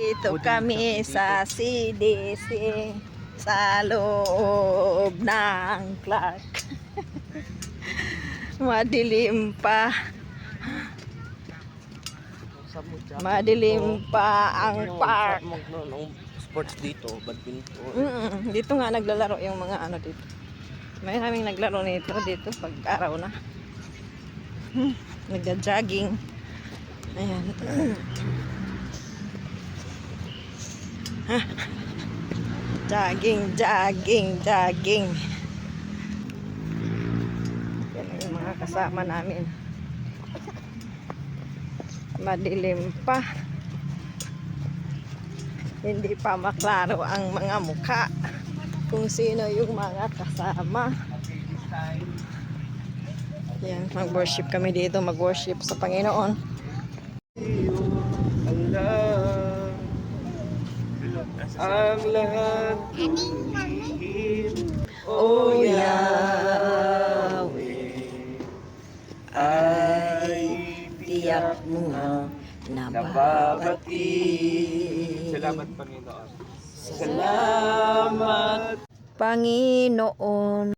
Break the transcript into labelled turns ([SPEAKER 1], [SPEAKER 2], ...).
[SPEAKER 1] Nandito kami sa CDC sa loob ng Clark. Madilim pa. Madilim pa ang park.
[SPEAKER 2] Sports dito, badminton.
[SPEAKER 1] Dito nga naglalaro yung mga ano dito. May kaming naglaro nito dito pag araw na. Nagja-jogging. Ayan. Jogging. Yan yung mga kasama namin. Madilim pa. Hindi pa maklaro ang mga mukha kung sino yung mga kasama. Yan, mag-worship kami dito, mag-worship sa Panginoon.
[SPEAKER 2] Ang lahat
[SPEAKER 1] O Yahweh, ay tiyak mo nababati.
[SPEAKER 2] Salamat, Panginoon.
[SPEAKER 1] Salamat, Panginoon.